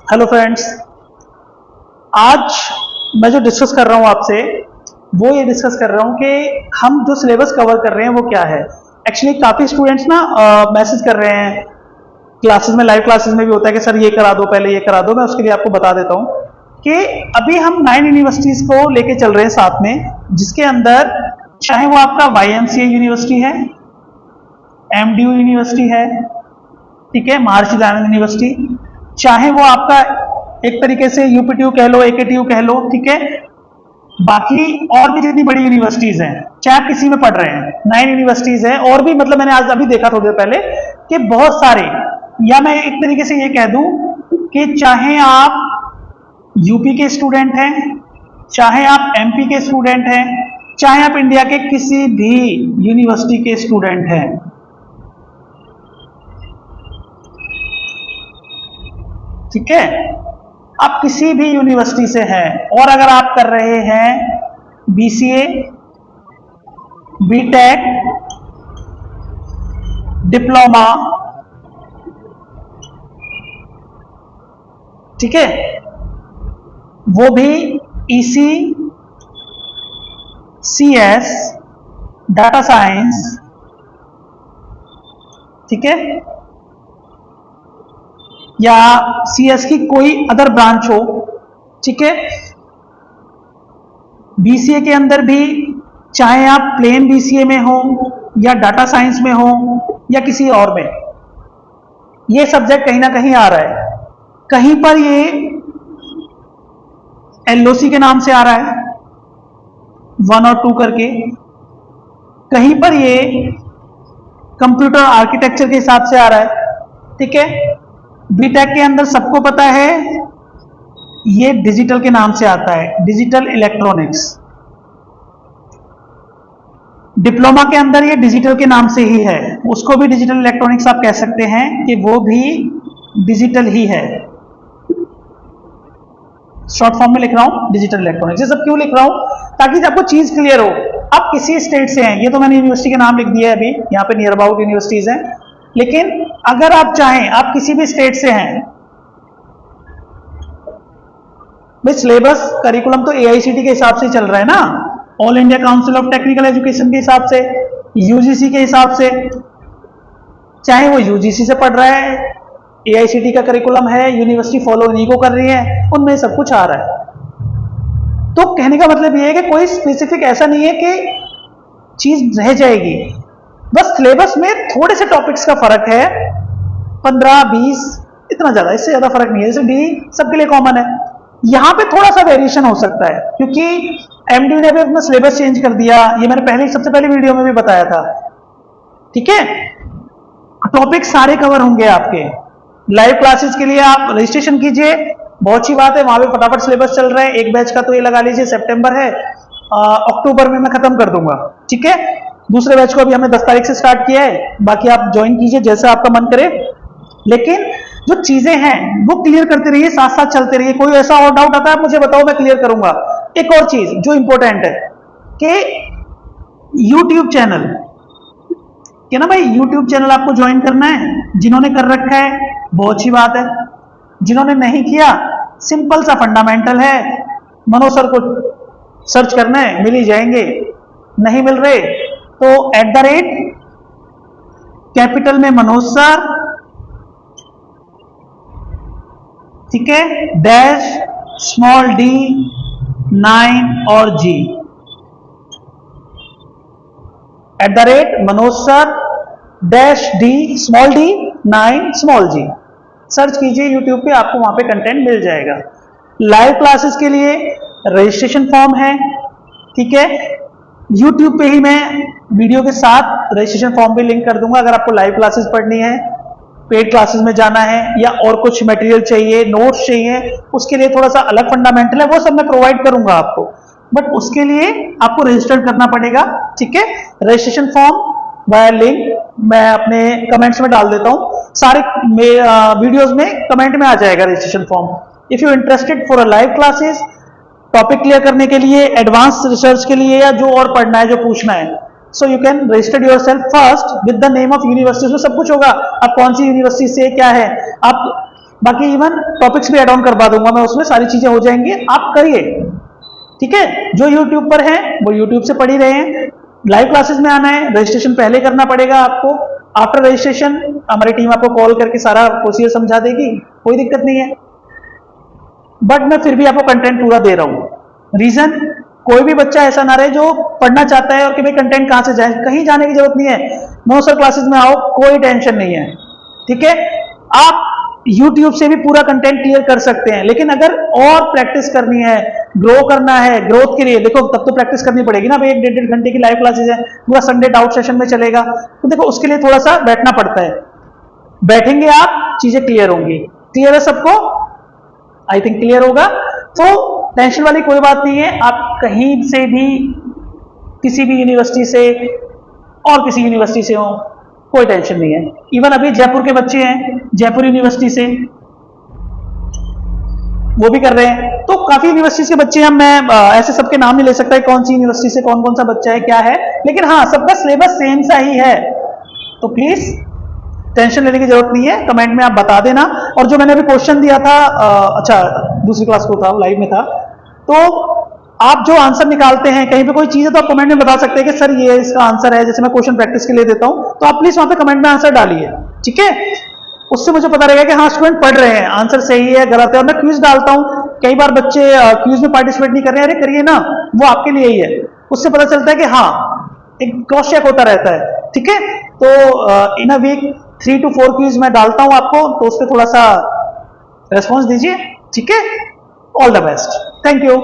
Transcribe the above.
Hello friends. आज मैं जो डिस्कस कर रहा हूँ आपसे वो ये डिस्कस कर रहा हूँ कि हम जो सिलेबस कवर कर रहे हैं वो क्या है। एक्चुअली काफ़ी स्टूडेंट्स ना मैसेज कर रहे हैं, क्लासेस में, लाइव क्लासेस में भी होता है कि सर ये करा दो, पहले ये करा दो। मैं उसके लिए आपको बता देता हूँ कि अभी हम 9 यूनिवर्सिटीज़ को लेके चल रहे हैं साथ में, जिसके अंदर चाहे वो आपका YMCA यूनिवर्सिटी है, MDU यूनिवर्सिटी है, ठीक है, महर्षि दयानंद यूनिवर्सिटी, चाहे वो आपका एक तरीके से UPTU कह लो, AKTU कह लो, ठीक है, बाकी और भी जितनी बड़ी यूनिवर्सिटीज हैं, चाहे आप किसी में पढ़ रहे हैं, 9 यूनिवर्सिटीज हैं। और भी मतलब मैंने आज अभी देखा थोड़ी देर पहले कि बहुत सारे, या मैं एक तरीके से ये कह दूं कि चाहे आप यूपी के स्टूडेंट हैं, चाहे आप MP के स्टूडेंट हैं, चाहे आप इंडिया के किसी भी यूनिवर्सिटी के स्टूडेंट हैं, ठीक है, आप किसी भी यूनिवर्सिटी से हैं, और अगर आप कर रहे हैं BCA, BTech, डिप्लोमा, ठीक है, वो भी EC, CS, डाटा साइंस, ठीक है, या CS की कोई अदर ब्रांच हो, ठीक है, BCA के अंदर भी चाहे आप प्लेन BCA में हो या डाटा साइंस में हो या किसी और में, ये सब्जेक्ट कहीं ना कहीं आ रहा है। कहीं पर ये LOC के नाम से आ रहा है 1 और 2 करके, कहीं पर ये कंप्यूटर आर्किटेक्चर के हिसाब से आ रहा है, ठीक है। BTech के अंदर सबको पता है ये डिजिटल के नाम से आता है, डिजिटल इलेक्ट्रॉनिक्स। डिप्लोमा के अंदर ये डिजिटल के नाम से ही है, उसको भी डिजिटल इलेक्ट्रॉनिक्स आप कह सकते हैं कि वो भी डिजिटल ही है। शॉर्ट फॉर्म में लिख रहा हूं डिजिटल इलेक्ट्रॉनिक्स। ये सब क्यों लिख रहा हूं? ताकि आपको चीज क्लियर हो। आप किसी स्टेट से हैं, ये तो मैंने यूनिवर्सिटी के नाम लिख दिया है, अभी यहाँ पे नियर अबाउट यूनिवर्सिटीज हैं, लेकिन अगर आप चाहें, आप किसी भी स्टेट से हैं, भाई सिलेबस करिकुलम तो AICTE के हिसाब से चल रहा है ना, all India council of technical education के हिसाब से, UGC के हिसाब से। चाहे वो UGC से पढ़ रहा है, AICTE का करिकुलम है, यूनिवर्सिटी फॉलो नहीं को कर रही है, उनमें सब कुछ आ रहा है। तो कहने का मतलब ये है कि कोई स्पेसिफिक ऐसा नहीं है कि चीज रह जाएगी, बस सिलेबस में थोड़े से टॉपिक्स का फर्क है, 15-20, इतना ज्यादा, इससे ज्यादा फर्क नहीं है। जैसे D सबके लिए कॉमन है, यहां पे थोड़ा सा वेरिएशन हो सकता है क्योंकि MDU ने भी अपना सिलेबस चेंज कर दिया, ये मैंने पहले सबसे पहले वीडियो में भी बताया था, ठीक है। टॉपिक सारे कवर होंगे आपके। लाइव क्लासेस के लिए आप रजिस्ट्रेशन कीजिए, बहुत अच्छी बात है, वहां पे फटाफट सिलेबस चल रहा है। एक बैच का तो ये लगा लीजिए सितंबर है, अक्टूबर में मैं खत्म कर दूंगा, ठीक है। दूसरे बैच को अभी हमने 10 तारीख से स्टार्ट किया है, बाकी आप ज्वाइन कीजिए जैसा आपका मन करे, लेकिन जो चीजें हैं वो क्लियर करते रहिए, साथ साथ चलते रहिए। कोई ऐसा और डाउट आता है मुझे बताओ, मैं क्लियर करूंगा। एक और चीज जो इंपॉर्टेंट है कि YouTube चैनल, क्या ना भाई, YouTube चैनल आपको ज्वाइन करना है, जिन्होंने कर रखा है बहुत अच्छी बात है, जिन्होंने नहीं किया, सिंपल सा फंडामेंटल है, मनोज सर को सर्च करना है, मिल ही जाएंगे। नहीं मिल रहे तो @ कैपिटल में मनोज सर, ठीक है, डैश स्मॉल d 9 और G, @ Manoj sir dash D small d 9 small G, search कीजिए YouTube पे, आपको वहां पे कंटेंट मिल जाएगा। लाइव क्लासेस के लिए रजिस्ट्रेशन फॉर्म है, ठीक है, YouTube पे ही मैं वीडियो के साथ रजिस्ट्रेशन फॉर्म भी लिंक कर दूंगा। अगर आपको लाइव क्लासेस पढ़नी है, पेड क्लासेस में जाना है, या और कुछ मटेरियल चाहिए, नोट्स चाहिए, उसके लिए थोड़ा सा अलग फंडामेंटल है, वो सब मैं प्रोवाइड करूंगा आपको, बट उसके लिए आपको रजिस्टर करना पड़ेगा, ठीक है। रजिस्ट्रेशन फॉर्म वाया लिंक मैं अपने कमेंट्स में डाल देता हूं, सारे वीडियोस में कमेंट में आ जाएगा registration form. If you interested for a live classes, topic clear करने के लिए, एडवांस रिसर्च के लिए, या जो और पढ़ना है, जो पूछना है, so you can register yourself first with the name of university. उसमें सब कुछ होगा, आप कौन सी यूनिवर्सिटी से, क्या है, आप बाकी इवन टॉपिक्स भी एड ऑन करवा दूंगा मैं उसमें, सारी चीजें हो जाएंगी, आप करिए। ठीक है, जो यूट्यूब पर है वो यूट्यूब से पढ़ ही रहे हैं। लाइव क्लासेस में आना है, रजिस्ट्रेशन पहले करना पड़ेगा आपको। आफ्टर रजिस्ट्रेशन हमारी टीम आपको कॉल करके सारा प्रोसीजर समझा देगी, कोई दिक्कत नहीं है। बट मैं फिर भी आपको कंटेंट पूरा दे रहा हूं। रीजन, कोई भी बच्चा ऐसा ना रहे जो पढ़ना चाहता है और कि भाई कंटेंट कहां से जाए, कहीं जाने की जरूरत नहीं है। 9 सर क्लासेस में आओ, कोई टेंशन नहीं है। ठीक है, आप YouTube से भी पूरा कंटेंट क्लियर कर सकते हैं, लेकिन अगर और प्रैक्टिस करनी है, ग्रो करना है, ग्रोथ के लिए देखो तब तो प्रैक्टिस करनी पड़ेगी ना भाई। 1-1.5 घंटे की लाइव क्लासेस है, पूरा संडे डाउट सेशन में चलेगा, तो देखो उसके लिए थोड़ा सा बैठना पड़ता है। बैठेंगे आप, चीजें क्लियर होंगी। क्लियर है सबको? आई थिंक क्लियर होगा। तो टेंशन वाली कोई बात नहीं है, आप कहीं से भी, किसी भी यूनिवर्सिटी से और किसी यूनिवर्सिटी से हो, कोई टेंशन नहीं है। इवन अभी जयपुर के बच्चे हैं, जयपुर यूनिवर्सिटी से, वो भी कर रहे हैं। तो काफी यूनिवर्सिटी के बच्चे हैं, मैं ऐसे सबके नाम नहीं ले सकता कौन सी यूनिवर्सिटी से कौन कौन सा बच्चा है क्या है, लेकिन हाँ सबका सिलेबस सेम सा ही है। तो प्लीज टेंशन लेने की जरूरत नहीं है, कमेंट में आप बता देना। और जो मैंने अभी क्वेश्चन दिया था, अच्छा दूसरी क्लास को था, लाइव में था, तो आप जो आंसर निकालते हैं कहीं पे कोई चीज है तो आप कमेंट में बता सकते हैं कि सर ये इसका आंसर है। जैसे मैं क्वेश्चन प्रैक्टिस के लिए देता हूं, तो आप प्लीज वहां पे कमेंट में आंसर डालिए। ठीक है, उससे मुझे पता रहेगा कि हाँ स्टूडेंट पढ़ रहे हैं, आंसर सही है गलत है। और मैं क्विज डालता हूं, कई बार बच्चे क्विज में पार्टिसिपेट नहीं कर रहे हैं, अरे करिए ना, वो आपके लिए ही है। उससे पता चलता है कि हाँ एक क्रॉस चेक होता रहता है। ठीक है, तो इन अ वीक 3 to 4 क्विज मैं डालता हूं आपको, तो उस पर थोड़ा सा रेस्पॉन्स दीजिए। ठीक है, all the best, thank you.